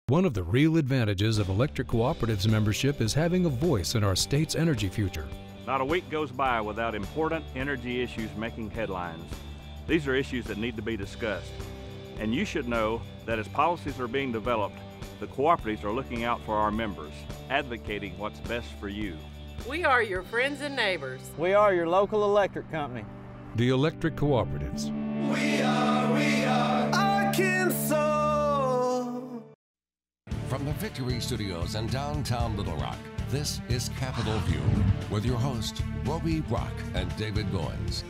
One of the real advantages of electric cooperatives membership is having a voice in our state's energy future. Not a week goes by without important energy issues making headlines. These are issues that need to be discussed. And you should know that as policies are being developed, the cooperatives are looking out for our members, advocating what's best for you. We are your friends and neighbors. We are your local electric company. The electric cooperatives. We are Arkansas. From the Victory Studios in downtown Little Rock, this is Capitol View with your hosts, Roby Brock and David Goins.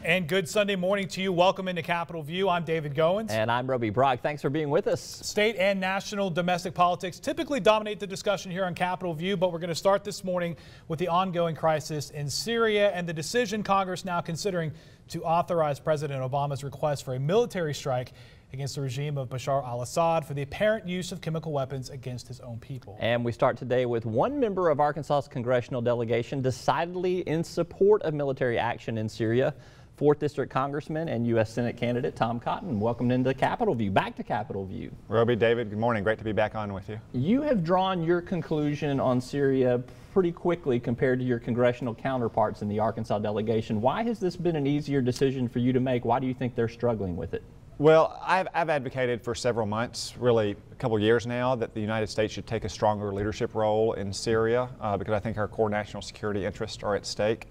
And good Sunday morning to you. Welcome into Capitol View. I'm David Goins. And I'm Roby Brock. Thanks for being with us. State and national domestic politics typically dominate the discussion here on Capitol View, but we're going to start this morning with the ongoing crisis in Syria and the decision Congress now considering to authorize President Obama's request for a military strike against the regime of Bashar al-Assad for the apparent use of chemical weapons against his own people. And we start today with one member of Arkansas's congressional delegation decidedly in support of military action in Syria. 4th District Congressman and U.S. Senate candidate Tom Cotton, welcome into Capitol View, back to Capitol View. Roby, David, good morning. Great to be back on with you. You have drawn your conclusion on Syria pretty quickly compared to your congressional counterparts in the Arkansas delegation. Why has this been an easier decision for you to make? Why do you think they're struggling with it? Well, I've advocated for several months, really a couple years now, that the United States should take a stronger leadership role in Syria because I think our core national security interests are at stake.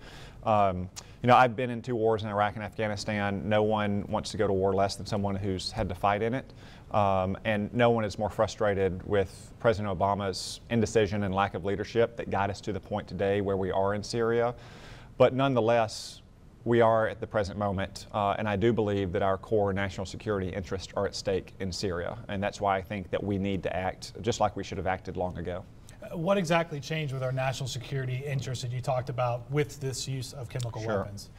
You know, I've been in 2 wars in Iraq and Afghanistan. No one wants to go to war less than someone who's had to fight in it. And no one is more frustrated with President Obama's indecision and lack of leadership that got us to the point today where we are in Syria. But nonetheless, we are at the present moment, and I do believe that our core national security interests are at stake in Syria, and that's why I think that we need to act just like we should have acted long ago. What exactly changed with our national security interests that you talked about with this use of chemical weapons?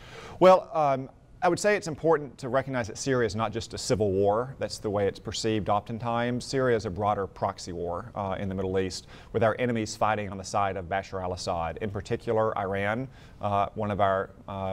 Well, I would say it's important to recognize that Syria is not just a civil war. That's the way it's perceived oftentimes. Syria is a broader proxy war in the Middle East, with our enemies fighting on the side of Bashar al-Assad, in particular Iran, one of our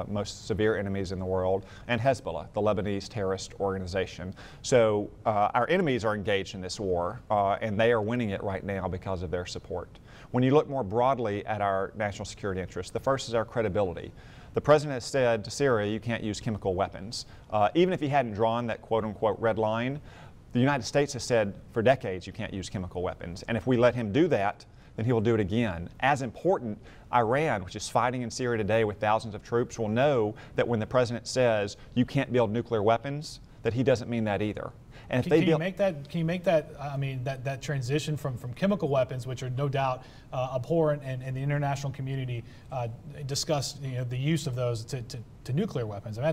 most severe enemies in the world, and Hezbollah, the Lebanese terrorist organization. So our enemies are engaged in this war, and they are winning it right now because of their support. When you look more broadly at our national security interests, the first is our credibility. The president has said to Syria, you can't use chemical weapons. Even if he hadn't drawn that quote-unquote red line, the United States has said for decades you can't use chemical weapons. And if we let him do that, then he will do it again. As important, Iran, which is fighting in Syria today with thousands of troops, will know that when the president says you can't build nuclear weapons, that he doesn't mean that either. And can you make that? I mean, that transition from chemical weapons, which are no doubt abhorrent, and the international community discussed, you know, the use of those to nuclear weapons. And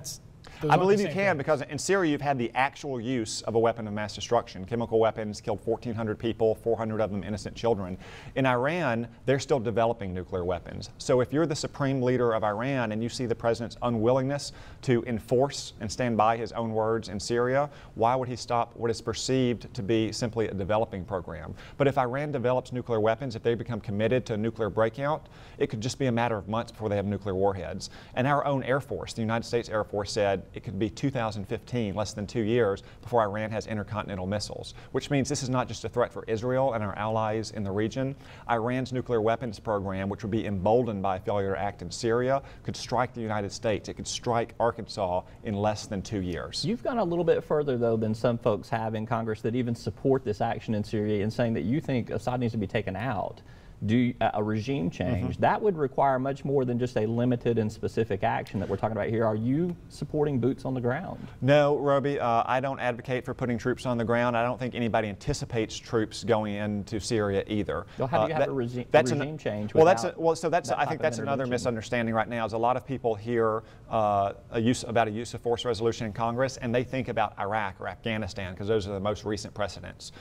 I believe you can, because in Syria you've had the actual use of a weapon of mass destruction. Chemical weapons killed 1,400 people, 400 of them innocent children. In Iran, they're still developing nuclear weapons. So if you're the supreme leader of Iran and you see the president's unwillingness to enforce and stand by his own words in Syria, why would he stop what is perceived to be simply a developing program? But if Iran develops nuclear weapons, if they become committed to a nuclear breakout, it could just be a matter of months before they have nuclear warheads. And our own Air Force, the United States Air Force, said it could be 2015, less than 2 years, before Iran has intercontinental missiles, which means this is not just a threat for Israel and our allies in the region. Iran's nuclear weapons program, which would be emboldened by a failure to act in Syria, could strike the United States. It could strike Arkansas in less than 2 years. You've gone a little bit further, though, than some folks have in Congress that even support this action in Syria, in saying that you think Assad needs to be taken out. Do a regime change. That would require much more than just a limited and specific action that we're talking about here. Are you supporting boots on the ground? No, Roby, I don't advocate for putting troops on the ground. I don't think anybody anticipates troops going into Syria either. Well, how do you have a regime change? Well, I think that's another misunderstanding right now. Is a lot of people hear about a use of force resolution in Congress, and they think about Iraq or Afghanistan because those are the most recent precedents.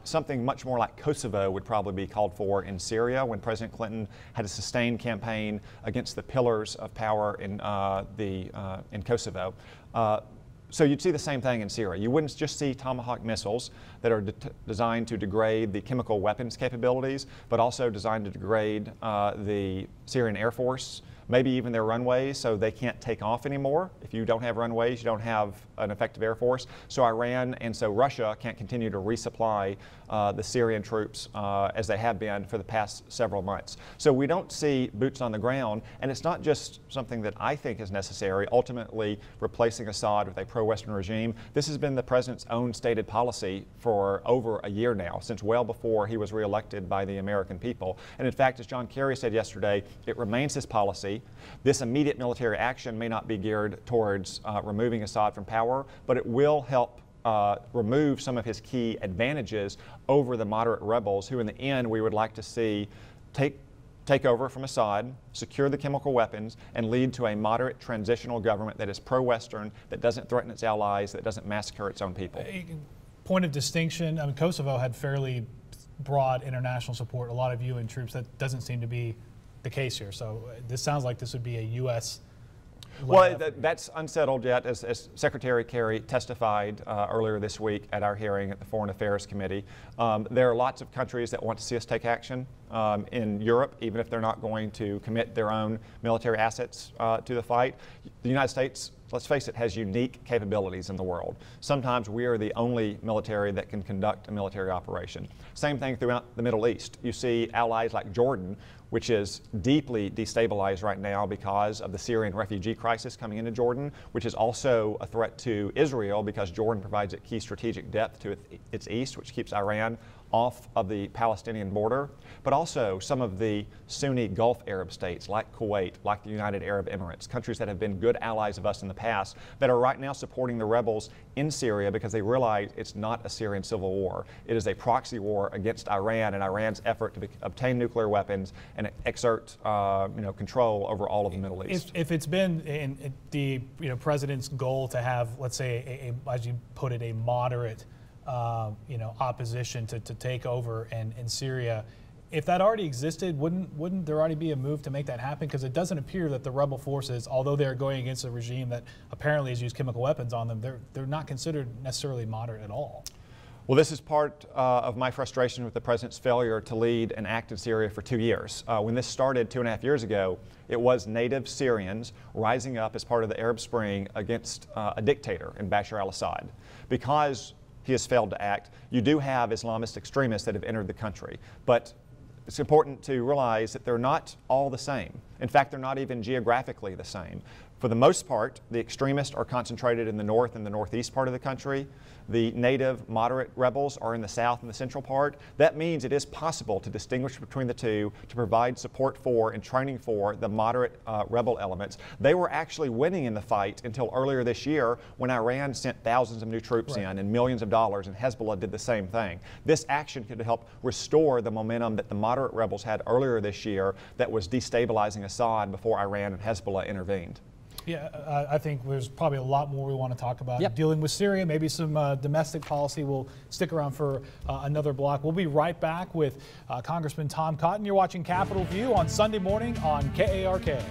Something much more like Kosovo would probably be called for in Syria, when President Clinton had a sustained campaign against the pillars of power in Kosovo. So you'd see the same thing in Syria. You wouldn't just see Tomahawk missiles that are designed to degrade the chemical weapons capabilities, but also designed to degrade the Syrian Air Force, maybe even their runways, so they can't take off anymore. If you don't have runways, you don't have an effective air force. So Iran and so Russia can't continue to resupply the Syrian troops as they have been for the past several months. So we don't see boots on the ground, and it's not just something that I think is necessary, ultimately replacing Assad with a pro-Western regime. This has been the president's own stated policy for over a year now, since well before he was reelected by the American people. And in fact, as John Kerry said yesterday, it remains his policy. This immediate military action may not be geared towards removing Assad from power, but it will help remove some of his key advantages over the moderate rebels who in the end we would like to see take over from Assad, secure the chemical weapons, and lead to a moderate transitional government that is pro-Western, that doesn't threaten its allies, that doesn't massacre its own people. Point of distinction, I mean, Kosovo had fairly broad international support, a lot of UN troops. That doesn't seem to be the case here. So this sounds like this would be a U.S. Well, that's unsettled yet, as Secretary Kerry testified earlier this week at our hearing at the Foreign Affairs Committee. There are lots of countries that want to see us take action in Europe, even if they're not going to commit their own military assets to the fight. The United States, let's face it, has unique capabilities in the world. Sometimes we are the only military that can conduct a military operation. Same thing throughout the Middle East. You see allies like Jordan, which is deeply destabilized right now because of the Syrian refugee crisis coming into Jordan, which is also a threat to Israel because Jordan provides a key strategic depth to its east, which keeps Iran off of the Palestinian border, but also some of the Sunni Gulf Arab states like Kuwait, like the United Arab Emirates, countries that have been good allies of us in the past that are right now supporting the rebels in Syria because they realize it's not a Syrian civil war. It is a proxy war against Iran and Iran's effort to obtain nuclear weapons and exert control over all of the Middle East. If it's been the president's goal to have, let's say, as you put it, a moderate opposition to take over in Syria, if that already existed, wouldn't there already be a move to make that happen? Because it doesn't appear that the rebel forces, although they're going against a regime that apparently has used chemical weapons on them, they're not considered necessarily moderate at all. Well, this is part of my frustration with the president's failure to lead and act in Syria for 2 years. When this started 2.5 years ago, it was native Syrians rising up as part of the Arab Spring against a dictator in Bashar al-Assad. Because he has failed to act, you do have Islamist extremists that have entered the country. But it's important to realize that they're not all the same. In fact, they're not even geographically the same. For the most part, the extremists are concentrated in the north and the northeast part of the country. The native moderate rebels are in the south and the central part. That means it is possible to distinguish between the two, to provide support for and training for the moderate rebel elements. They were actually winning in the fight until earlier this year when Iran sent thousands of new troops in and millions of dollars, and Hezbollah did the same thing. This action could help restore the momentum that the moderate rebels had earlier this year that was destabilizing Assad before Iran and Hezbollah intervened. Yeah, I think there's probably a lot more we want to talk about. Dealing with Syria, maybe some domestic policy. We'll stick around for another block. We'll be right back with Congressman Tom Cotton. You're watching Capitol View on Sunday morning on KARK.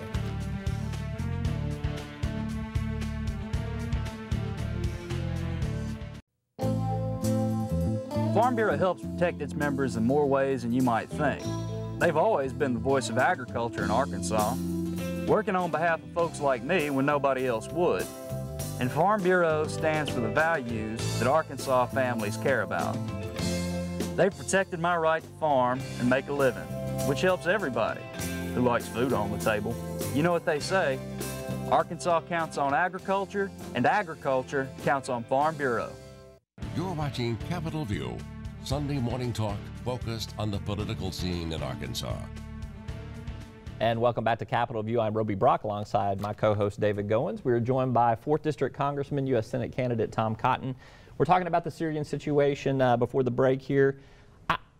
Farm Bureau helps protect its members in more ways than you might think. They've always been the voice of agriculture in Arkansas, working on behalf of folks like me when nobody else would. And Farm Bureau stands for the values that Arkansas families care about. They've protected my right to farm and make a living, which helps everybody who likes food on the table. You know what they say, Arkansas counts on agriculture, and agriculture counts on Farm Bureau. You're watching Capitol View, Sunday morning talk focused on the political scene in Arkansas. And welcome back to Capitol View. I'm Roby Brock alongside my co-host David Goins. We are joined by 4th District Congressman, U.S. Senate candidate Tom Cotton. We're talking about the Syrian situation before the break here.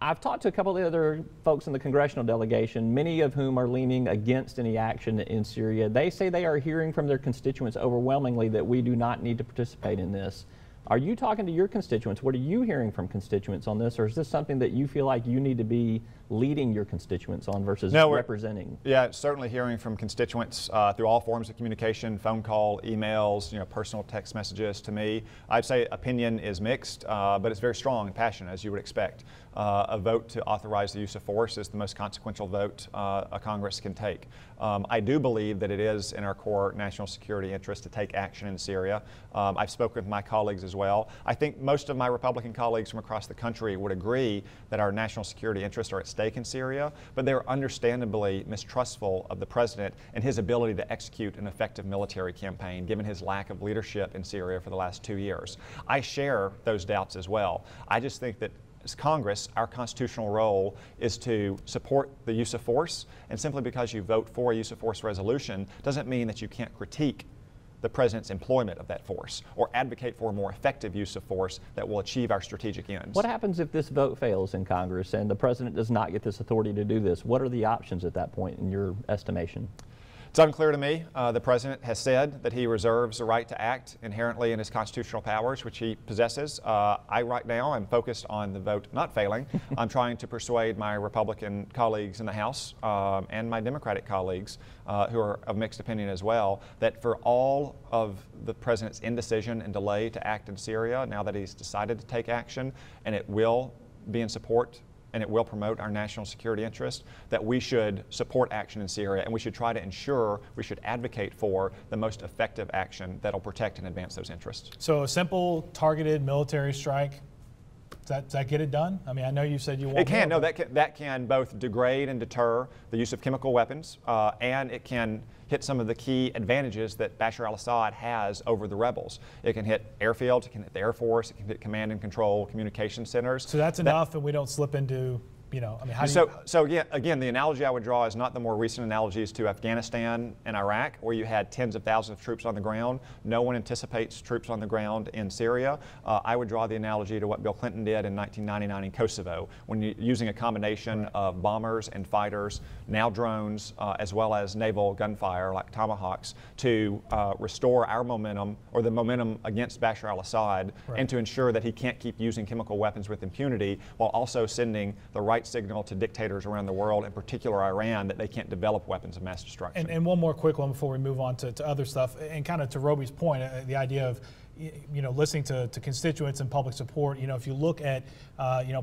I've talked to a couple of the other folks in the congressional delegation, many of whom are leaning against any action in Syria. They say they are hearing from their constituents overwhelmingly that we do not need to participate in this. Are you talking to your constituents? What are you hearing from constituents on this, or is this something that you feel like you need to be leading your constituents on versus representing? Yeah, certainly hearing from constituents through all forms of communication, phone call, emails, personal text messages to me. I'd say opinion is mixed, but it's very strong and passionate, as you would expect. A vote to authorize the use of force is the most consequential vote a Congress can take. I do believe that it is in our core national security interest to take action in Syria. I've spoken with my colleagues as well. I think most of my Republican colleagues from across the country would agree that our national security interests are at stake in Syria, but they're understandably mistrustful of the president and his ability to execute an effective military campaign, given his lack of leadership in Syria for the last 2 years. I share those doubts as well. I just think that as Congress, our constitutional role is to support the use of force, and simply because you vote for a use of force resolution doesn't mean that you can't critique the president's employment of that force or advocate for a more effective use of force that will achieve our strategic ends. What happens if this vote fails in Congress and the president does not get this authority to do this? What are the options at that point in your estimation? It's unclear to me. The president has said that he reserves the right to act inherently in his constitutional powers, which he possesses. Right now, I'm focused on the vote not failing. I'm trying to persuade my Republican colleagues in the House and my Democratic colleagues who are of mixed opinion as well, that for all of the president's indecision and delay to act in Syria, now that he's decided to take action, and it will be in support and it will promote our national security interest, that we should support action in Syria, and we should try to ensure, we should advocate for the most effective action that'll protect and advance those interests. So a simple targeted military strike, does that get it done? I mean, I know you said you want It can. more, No, that can both degrade and deter the use of chemical weapons, and it can hit some of the key advantages that Bashar al-Assad has over the rebels. It can hit airfields, it can hit the Air Force, it can hit command and control communication centers. So that's enough, and we don't slip into, I mean, how do So again, the analogy I would draw is not the more recent analogies to Afghanistan and Iraq, where you had tens of thousands of troops on the ground. No one anticipates troops on the ground in Syria. I would draw the analogy to what Bill Clinton did in 1999 in Kosovo, when you're using a combination of bombers and fighters, now drones, as well as naval gunfire like Tomahawks, to restore our momentum, or the momentum against Bashar al-Assad, and to ensure that he can't keep using chemical weapons with impunity, while also sending the right signal to dictators around the world, in particular Iran, that they can't develop weapons of mass destruction. And one more quick one before we move on to other stuff, and kind of to Roby's point, the idea of listening to constituents and public support. If you look at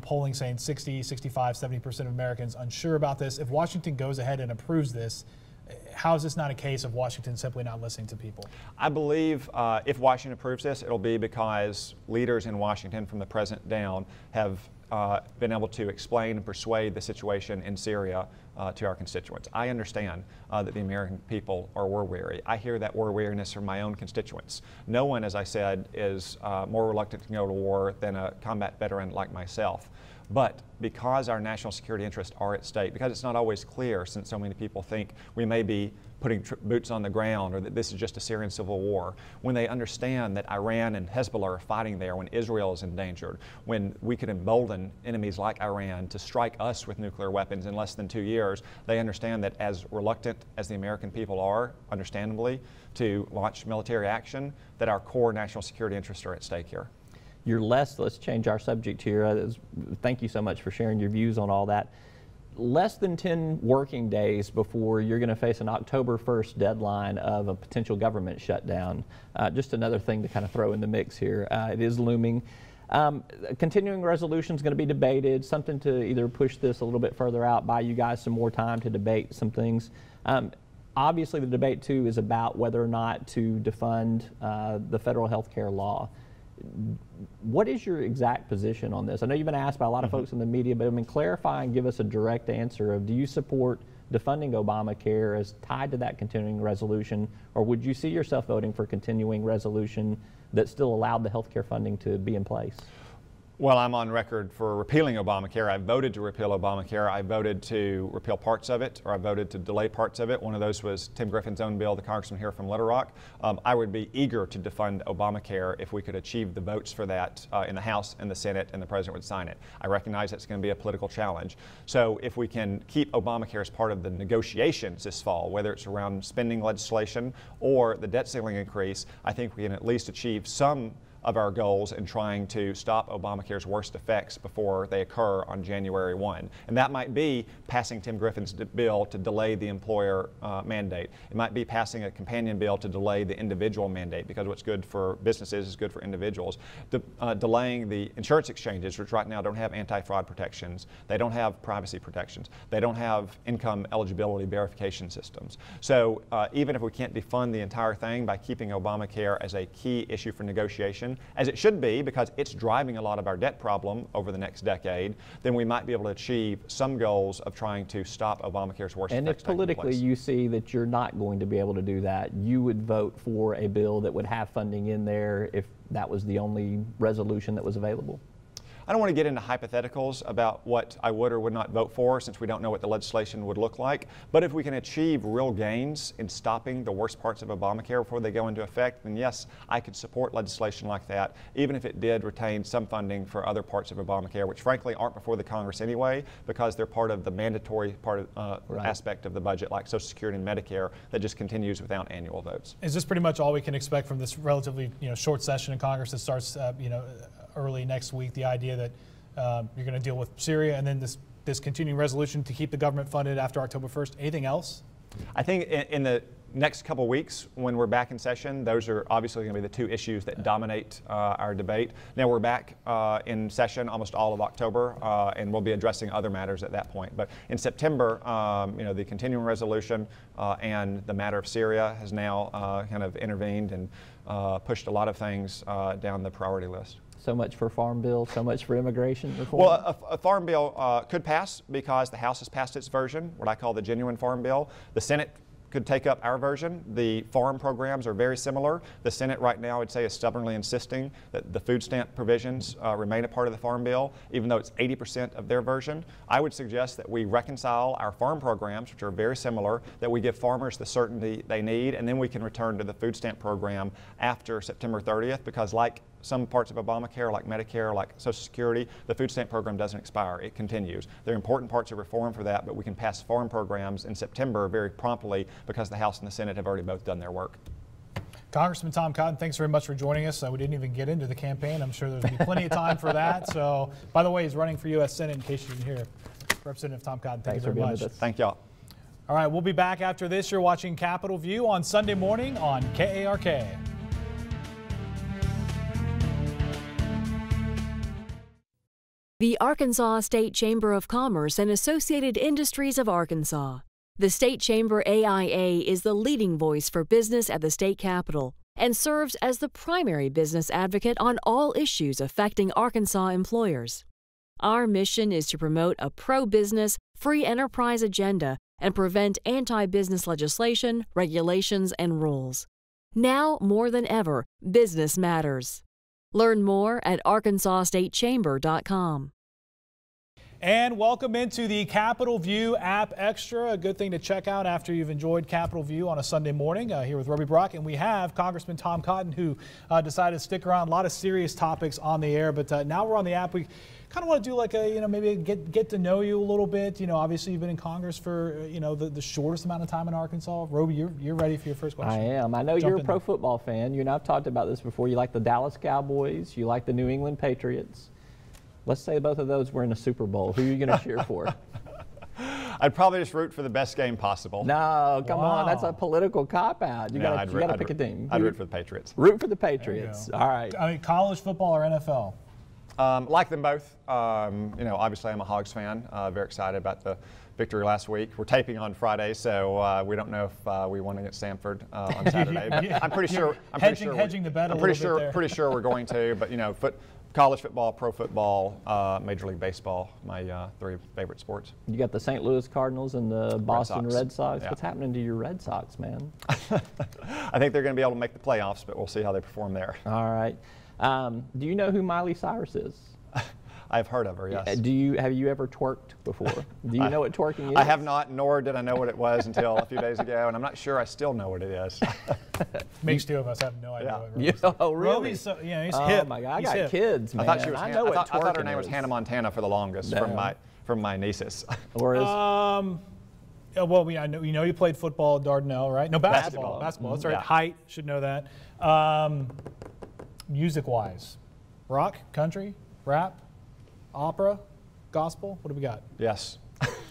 polling saying 60, 65, 70% of Americans unsure about this, if Washington goes ahead and approves this, how is this not a case of Washington simply not listening to people? I believe if Washington approves this, it'll be because leaders in Washington, from the president down, have been able to explain and persuade the situation in Syria to our constituents. I understand that the American people are war weary. I hear that war weariness from my own constituents. No one, as I said, is more reluctant to go to war than a combat veteran like myself. But because our national security interests are at stake, because it's not always clear, since so many people think we may be putting boots on the ground, or that this is just a Syrian civil war, when they understand that Iran and Hezbollah are fighting there, when Israel is endangered, when we could embolden enemies like Iran to strike us with nuclear weapons in less than 2 years, they understand that as reluctant as the American people are, understandably, to launch military action, that our core national security interests are at stake here. Let's change our subject here. Thank you so much for sharing your views on all that. Less than 10 working days before you're going to face an October 1st deadline of a potential government shutdown. Just another thing to kind of throw in the mix here. It is looming. Continuing resolution is going to be debated, something to either push this a little bit further out, buy you guys some more time to debate some things. Obviously, the debate, too, is about whether or not to defund the federal health care law. What is your exact position on this? I know you've been asked by a lot of folks in the media, but I mean, clarify and give us a direct answer of, do you support defunding Obamacare as tied to that continuing resolution, or would you see yourself voting for continuing resolution that still allowed the health care funding to be in place? Well, I'm on record for repealing Obamacare. I voted to repeal Obamacare. I voted to repeal parts of it, or I voted to delay parts of it. One of those was Tim Griffin's own bill, the congressman here from Little Rock. I would be eager to defund Obamacare if we could achieve the votes for that in the House and the Senate, and the president would sign it. I recognize that's going to be a political challenge. So if we can keep Obamacare as part of the negotiations this fall, whether it's around spending legislation or the debt ceiling increase, I think we can at least achieve some of our goals in trying to stop Obamacare's worst effects before they occur on January 1. And that might be passing Tim Griffin's bill to delay the employer mandate. It might be passing a companion bill to delay the individual mandate, because what's good for businesses is good for individuals. Delaying the insurance exchanges, which right now don't have anti-fraud protections. They don't have privacy protections. They don't have income eligibility verification systems. So even if we can't defund the entire thing by keeping Obamacare as a key issue for negotiation, as it should be because it's driving a lot of our debt problem over the next decade, then we might be able to achieve some goals of trying to stop Obamacare's worst effects. And if politically you see that you're not going to be able to do that, you would vote for a bill that would have funding in there if that was the only resolution that was available? I don't want to get into hypotheticals about what I would or would not vote for, since we don't know what the legislation would look like. But if we can achieve real gains in stopping the worst parts of Obamacare before they go into effect, then yes, I could support legislation like that, even if it did retain some funding for other parts of Obamacare, which frankly aren't before the Congress anyway, because they're part of the mandatory part of, aspect of the budget, like Social Security and Medicare, that just continues without annual votes. Is this pretty much all we can expect from this relatively short session in Congress that starts early next week? The idea that you're going to deal with Syria and then this continuing resolution to keep the government funded after October 1st. Anything else? I think in the next couple weeks, when we're back in session, those are obviously going to be the two issues that dominate our debate. Now we're back in session almost all of October, and we'll be addressing other matters at that point. But in September, the continuing resolution and the matter of Syria has now kind of intervened and pushed a lot of things down the priority list. So much for Farm Bill, so much for immigration reform? Well, a Farm Bill could pass because the House has passed its version, what I call the genuine Farm Bill. The Senate could take up our version. The farm programs are very similar. The Senate right now, I'd say, is stubbornly insisting that the food stamp provisions remain a part of the Farm Bill, even though it's 80% of their version. I would suggest that we reconcile our farm programs, which are very similar, that we give farmers the certainty they need, and then we can return to the food stamp program after September 30th, because like some parts of Obamacare, like Medicare, like Social Security, the food stamp program doesn't expire. It continues. There are important parts of reform for that, but we can pass farm programs in September very promptly because the House and the Senate have already both done their work. Congressman Tom Cotton, thanks very much for joining us. We didn't even get into the campaign. I'm sure there'll be plenty of time for that. So, by the way, he's running for U.S. Senate, in case you didn't hear. Representative Tom Cotton, thank you very much. Thank y'all. All right, we'll be back after this. You're watching Capitol View on Sunday morning on KARK. The Arkansas State Chamber of Commerce and Associated Industries of Arkansas. The State Chamber AIA is the leading voice for business at the state capitol and serves as the primary business advocate on all issues affecting Arkansas employers. Our mission is to promote a pro-business, free enterprise agenda and prevent anti-business legislation, regulations, and rules. Now more than ever, business matters. Learn more at arkansasstatechamber.com. And welcome into the Capitol View app extra, a good thing to check out after you've enjoyed Capitol View on a Sunday morning here with Roby Brock. And we have Congressman Tom Cotton, who decided to stick around. A lot of serious topics on the air, but now we're on the app. We kind of want to do like a, maybe get to know you a little bit. Obviously you've been in Congress for, the shortest amount of time in Arkansas. Roby, you're ready for your first question. I am. I know you're a pro football fan. You and I've talked about this before. You like the Dallas Cowboys. You like the New England Patriots. Let's say both of those were in a Super Bowl. Who are you going to cheer for? I'd probably just root for the best game possible. No, come on. That's a political cop-out. You got to pick a team. I'd root for the Patriots. Root for the Patriots. All right. I mean, college football or NFL? Like them both. Obviously I'm a Hogs fan. Very excited about the victory last week. We're taping on Friday, so we don't know if we won against Stanford on Saturday. But I'm pretty sure. Hedging the bet a little bit there. Pretty sure we're going to. But college football, pro football, Major League Baseball, my three favorite sports. You got the St. Louis Cardinals and the Boston Red Sox. Yeah. What's happening to your Red Sox, man? I think they're going to be able to make the playoffs, but we'll see how they perform there. All right. Do you know who Miley Cyrus is? I've heard of her, yes. Have you ever twerked before? Do you know what twerking is? I have not, nor did I know what it was until a few days ago, and I'm not sure I still know what it is. Makes two of us have no idea. Oh, really? Roby's he's hip. Oh my God, I got kids, man. I thought she was. I thought her name was Hannah Montana for the longest from my nieces. Or is well, I know you played football at Dardanelle, right? No, basketball. That's right. Yeah. Height, should know that. music-wise? Rock, country, rap, opera, gospel? What do we got? Yes.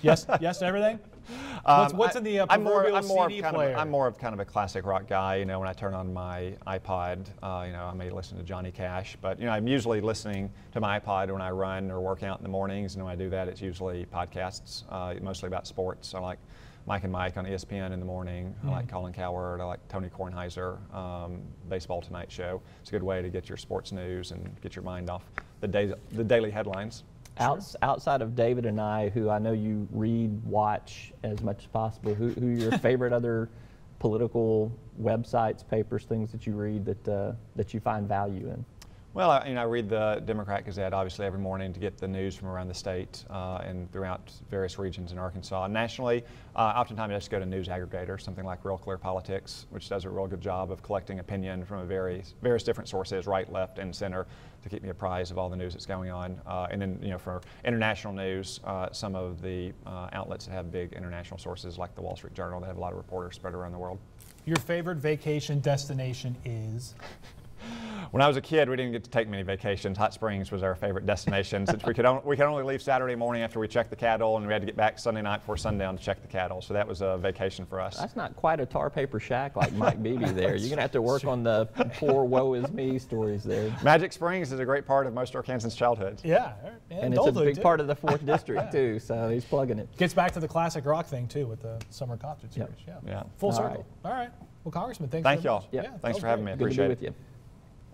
Yes, yes to everything? What's in the proverbial CD player? I'm more of kind of a classic rock guy. You know, when I turn on my iPod, you know, I may listen to Johnny Cash, but you know, I'm usually listening to my iPod when I run or work out in the mornings, and when I do that, it's usually podcasts, mostly about sports. I like Mike and Mike on ESPN in the morning. I like Colin Cowherd. I like Tony Kornheiser, Baseball Tonight Show. It's a good way to get your sports news and get your mind off the daily headlines. Outside of David and I, who I know you read, watch as much as possible, who are your favorite other political websites, papers, things that you read that you find value in? Well, I read the Democrat Gazette obviously every morning to get the news from around the state and throughout various regions in Arkansas. Nationally, oftentimes I just go to news aggregators, something like Real Clear Politics, which does a real good job of collecting opinion from various different sources, right, left, and center, to keep me apprised of all the news that's going on. And then, you know, for international news, some of the outlets that have big international sources, like the Wall Street Journal, they have a lot of reporters spread around the world. Your favorite vacation destination is? When I was a kid, we didn't get to take many vacations. Hot Springs was our favorite destination since we could only leave Saturday morning after we checked the cattle, and we had to get back Sunday night before sundown to check the cattle. So that was a vacation for us. That's not quite a tar paper shack like Mike Beebe there. You're going to have to work on the poor woe is me stories there. Magic Springs is a great part of most Arkansans' childhood. Yeah. And it's a big part of the 4th District too, so he's plugging it. Gets back to the classic rock thing too with the summer concert series. Yeah. Full circle. All right. Well, Congressman, thank y'all. Yeah, thanks for having me. I appreciate it. Good to be with you.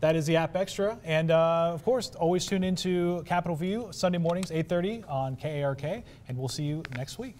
That is the App Extra, and of course, always tune into Capitol View Sunday mornings, 8:30 on KARK, and we'll see you next week.